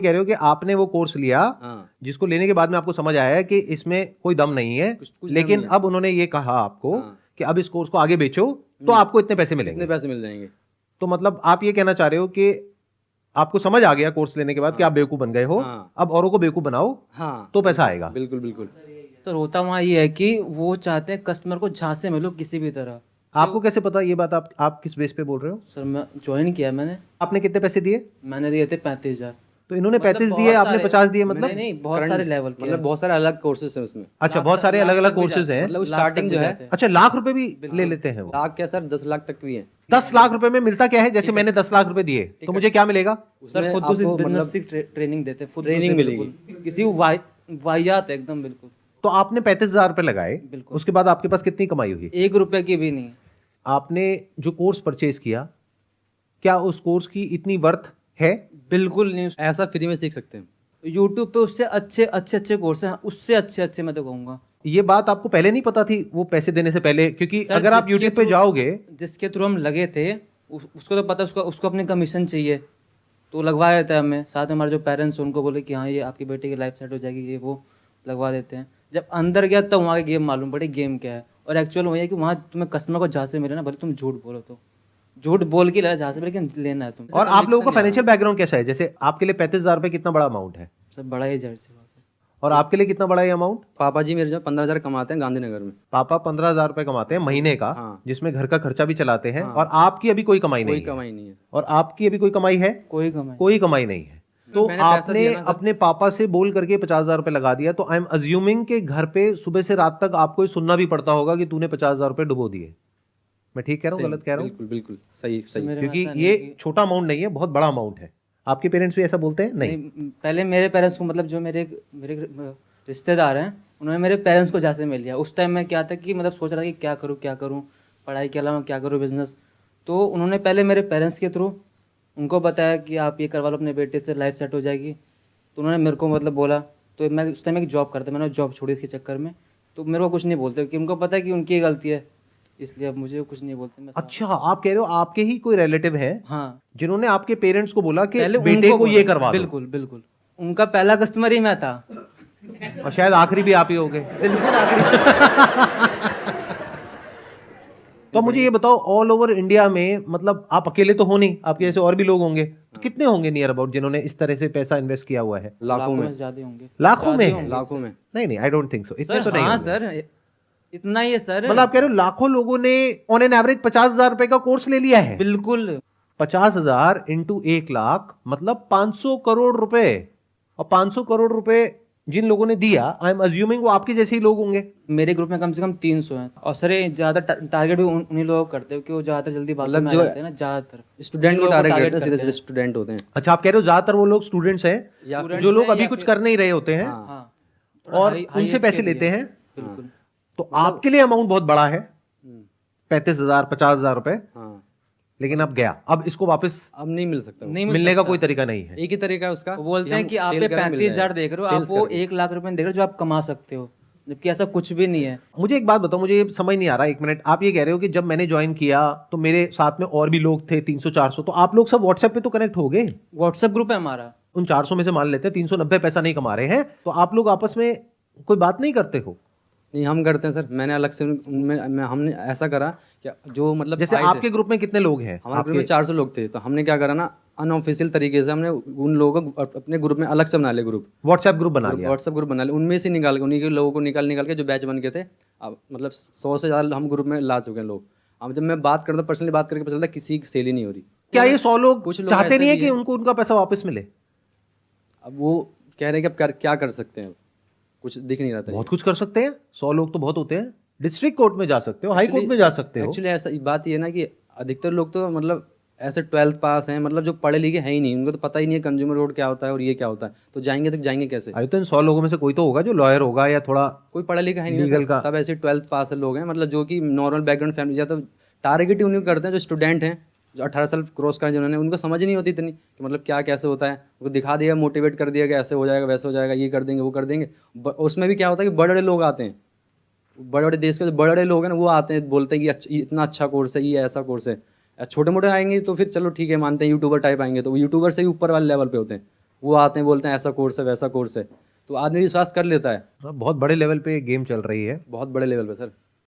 कह रहे हो कि आपने वो कोर्स लिया, हाँ, जिसको लेने के बाद में आपको समझ आया है कि इसमें कोई दम नहीं है, कुछ लेकिन दम नहीं है। अब उन्होंने ये कहा आपको हाँ। कि अब इस कोर्स को आगे बेचो तो आपको इतने पैसे कितने मिलेंगे। पैसे मिल जाएंगे? तो मतलब आप ये कहना चाह रहे हो कि आपको समझ आ गया कोर्स लेने के बाद कि आप बेवकूफ बन गए हो, हाँ। अब औरों को बेवकूफ बनाओ हाँ, तो पैसा आएगा। बिल्कुल बिल्कुल। सर होता वहाँ ये है कि वो चाहते हैं कस्टमर को झांसे में लो किसी भी तरह। आपको कैसे पता ये बात? आप किस बेस पे बोल रहे हो? सर मैं ज्वाइन किया मैंने आपने कितने पैसे दिए? मैंने दिए थे 35,000। तो इन्होंने मतलब 35 बहुत दिए, आपने सारे- 50 दिए, मतलब? नहीं बहुत सारे लेवल के मतलब बहुत सारे अलग कोर्सेज हैं उसमें। अच्छा, बहुत सारे अलग अलग कोर्सेज हैं। मतलब लाख स्टार्टिंग तक जो भी है जाते हैं। अच्छा, लाख रुपए भी ले लेते हैं वो? लाख क्या सर, 10 लाख तक भी है। 10 लाख रुपए में मिलता क्या है? जैसे मैंने 10 लाख रुपए दिए तो मुझे क्या मिलेगा? सर खुद आपको बिजनेस की ट्रेनिंग देते हैं, खुद ट्रेनिंग मिलेगी। किसी वाहियात है एकदम बिल्कुल। तो आपने 35,000 रुपए लगाए, बिल्कुल। उसके बाद आपके पास कितनी कमाई हुई? 1 रुपए की भी नहीं। आपने जो कोर्स परचेज किया, क्या उस कोर्स की इतनी वर्थ है? बिल्कुल नहीं। ऐसा फ्री में सीख सकते हैं। यूट्यूब पे उससे अच्छे कोर्स हैं, उससे अच्छे मैं तो कहूँगा। ये बात आपको पहले नहीं पता थी वो पैसे देने से पहले? क्योंकि सर, अगर आप जिसके यूट्यूब पे थ्रू- जाओगे, जिसके थ्रू हम लगे थे उसको तो पता, उसको अपनी कमीशन चाहिए तो लगवा देता है हमें। साथ में हमारे जो पेरेंट्स उनको बोले कि हाँ ये आपकी बेटी की लाइफ सेट हो जाएगी, ये वो लगवा देते हैं। जब अंदर गया तब वहाँ की गेम मालूम पड़ी गेम क्या है। और एक्चुअल वही है कि वहाँ तुम्हें कस्टमर को जहाँ से मिले ना, भले तुम झूठ बोलो तो झूठ बोल के जहाँ से मिले, लेकिन लेना है तुम। और आप लोगों का फाइनेंशियल बैकग्राउंड कैसा है? जैसे आपके लिए 35,000 रुपए कितना बड़ा अमाउंट है, सब बड़ा ही जाहिर सी बात है। और आपके लिए कितना बड़ा ये अमाउंट? पापा जी मेरे जो 15,000 कमाते हैं गांधीनगर में। पापा 15,000 रुपए कमाते हैं महीने का, हाँ। जिसमें घर का खर्चा भी चलाते हैं, और आपकी अभी कोई कमाई कोई नहीं है। कमाई नहीं है। और आपकी अभी कोई कमाई है? कोई कमाई कोई कमाई नहीं है। तो मैंने पैसा आपने दिया ना सर। अपने पापा से बोल करके 50,000 रुपए लगा दिया, तो आई एम अज्यूमिंग कि घर पे सुबह से रात तक आपको ये सुनना भी पड़ता होगा कि तूने 50,000 रुपए डुबो दिए। मैं ठीक कह रहा हूँ, गलत कह रहा हूँ? बिल्कुल बिल्कुल सही सही। मेरे में क्योंकि ऐसा नहीं ये कि- छोटा अमाउंट नहीं है, बहुत बड़ा अमाउंट है। आपके पेरेंट्स भी ऐसा बोलते हैं? नहीं। पहले मेरे पेरेंट्स को, मतलब जो मेरे मेरे रिश्तेदार हैं, उन्होंने मेरे पेरेंट्स को जहाँ से मिल लिया। उस टाइम मैं क्या था कि मतलब सोच रहा था कि क्या करूँ पढ़ाई के अलावा क्या करूँ, बिजनेस। तो उन्होंने पहले मेरे पेरेंट्स के थ्रू उनको बताया कि आप ये करवा लो अपने बेटे से, लाइफ सेट हो जाएगी। तो उन्होंने मेरे को मतलब बोला, तो मैं उस टाइम एक जॉब करता, मैंने जॉब छोड़ी इसके चक्कर में। तो मेरे को कुछ नहीं बोलते क्योंकि उनको पता है कि उनकी गलती है, इसलिए अब मुझे कुछ नहीं बोलते। मैं अच्छा, आप कह रहे हो आपके ही कोई रिलेटिव हैं हाँ, जिन्होंने आपके पेरेंट्स को बोला कि पहले बेटे उनको को बोला। ये करवा दो, बिल्कुल बिल्कुल। उनका पहला कस्टमर ही मैं था। और शायद आखिरी भी आप ही होगे। बिल्कुल आखिरी। तो अब मुझे ये बताओ, ऑल ओवर इंडिया में, मतलब आप अकेले तो हो नहीं, आपके जैसे और भी लोग होंगे, तो कितने होंगे नियर अबाउट जिन्होंने इस तरह से पैसा इन्वेस्ट किया हुआ है? लाखों में। ज्यादा होंगे। लाखों में? होंगे। लाखों में। नहीं नहीं, आई डोंट थिंक सो, इतने सर तो नहीं हाँ होंगे। सर, इतना ही है सर। मतलब आप कह रहे हो लाखों लोगों ने ऑन एन एवरेज 50,000 रुपए का कोर्स ले लिया है? बिल्कुल। 50,000 इंटू 1 लाख मतलब 500 करोड़ रुपए। और 500 करोड़ रुपए जिन लोगों ने दिया, आई एम अज्यूमिंग वो आपके जैसे ही लोग होंगे। मेरे ग्रुप में कम से कम 300 हैं। और सर ये ज्यादा टारगेट भी उन्हीं लोगों को करते हो कि वो ज्यादातर जल्दी बातों मतलब में आ जो जाते हैं ना, ज्यादातर स्टूडेंट को लोगों को टारगेट target करते हैं, सीधे करते सीधे स्टूडेंट होते हैं। अच्छा, आप कह रहे हो ज्यादातर वो लोग स्टूडेंट्स हैं Students जो लोग हैं अभी या कुछ फिर- कर नहीं रहे होते हैं, हाँ, और high उनसे age पैसे के लिए। लेते हैं। बिल्कुल। तो आपके लिए अमाउंट बहुत बड़ा है, 35,000 50,000 रुपए, हाँ, लेकिन अब गया, अब इसको वापस अब नहीं मिल सकता वो। नहीं मिलने का कोई तरीका नहीं है। एक ही तरीका है उसका। वो बोलते हैं हम कि आप sale ये करें, मिल 35,000 जाएगा। देख रहे हो, Sales आप वो करके। 1 लाख रुपए देख रहे हो जो आप कमा सकते हो, जबकि ऐसा कुछ भी नहीं है। मुझे एक बात बताओ, मुझे ये समझ नहीं आ रहा, एक मिनट। आप ये कह रहे हो कि जब मैंने ज्वाइन किया तो मेरे साथ में और भी लोग थे 300 400, तो आप लोग सब व्हाट्सएप पे तो कनेक्ट हो गए? व्हाट्सएप ग्रुप है हमारा। उन 400 में से मान लेते हैं 390 पैसा नहीं कमा रहे हैं, तो आप लोग आपस में कोई बात नहीं करते हो? नहीं, हम करते हैं सर। मैंने अलग से हमने ऐसा करा कि जो मतलब जैसे आए थे। आपके ग्रुप में कितने लोग हैं? हमारे ग्रुप में 400 लोग थे, तो हमने क्या करा ना, अनऑफिशियल तरीके से हमने उन लोगों को अपने ग्रुप में अलग से बना लिया। ग्रुप व्हाट्सएप ग्रुप बना लिया? व्हाट्सएप ग्रुप बना लिया, उनमें से निकाल के उन्हीं के लोगों को निकाल के जो बैच बन के थे, अब मतलब 100 से ज़्यादा हम ग्रुप में ला चुके हैं लोग। अब जब मैं बात करता हूँ, पर्सनली बात करके पता चलता है किसी की सेल ही नहीं हो रही। क्या ये 100 लोग कुछ लोग चाहते ऐसे नहीं है भी कि हैं। उनको उनका पैसा वापस मिले? अब वो कह रहे हैं कि अब क्या कर सकते हैं, कुछ दिख नहीं रहा था। बहुत कुछ कर सकते हैं, 100 लोग तो बहुत होते हैं। डिस्ट्रिक्ट कोर्ट में जा सकते हो, हाई कोर्ट में जा सकते हो। एक्चुअली ऐसा बात ये है ना कि अधिकतर लोग तो मतलब ऐसे 12th पास हैं, मतलब जो पढ़े लिखे हैं ही नहीं, उनको तो पता ही नहीं है कंज्यूमर रोड क्या होता है और ये क्या होता है, तो जाएंगे कैसे? अरे तो इन 100 लोगों में से कोई तो होगा जो लॉयर होगा या थोड़ा कोई पढ़ा लिखा है नहीं लीगल ना का। सर, सब ऐसे 12th पास लोग हैं, मतलब जो कि नॉर्मल बैकग्राउंड फैमिली। या तो टारगेट ही उन्हीं को करते हैं जो स्टूडेंट हैं, जो 18 साल क्रॉस कर जिन्होंने, उनको समझ नहीं होती इतनी कि मतलब क्या कैसे होता है। उनको दिखा दिया, मोटिवेट कर दिया कि ऐसे हो जाएगा, वैसे हो जाएगा, ये कर देंगे, वो कर देंगे। उसमें भी क्या होता है कि बड़े बड़े लोग आते हैं, बड़े बड़े देश के जो बड़े बड़े लोग हैं ना, वो आते हैं, बोलते हैं कि इतना अच्छा कोर्स है, ये ऐसा कोर्स है। छोटे मोटे आएंगे तो फिर चलो ठीक है, मानते हैं, यूट्यूबर टाइप आएंगे तो वो यूट्यूबर से ही ऊपर वाले लेवल पे होते हैं। वो आते हैं बोलते हैं ऐसा कोर्स है वैसा कोर्स है, तो आदमी विश्वास कर लेता है। बहुत बड़े लेवल पे गेम चल रही है। बहुत बड़े लेवल पे सर।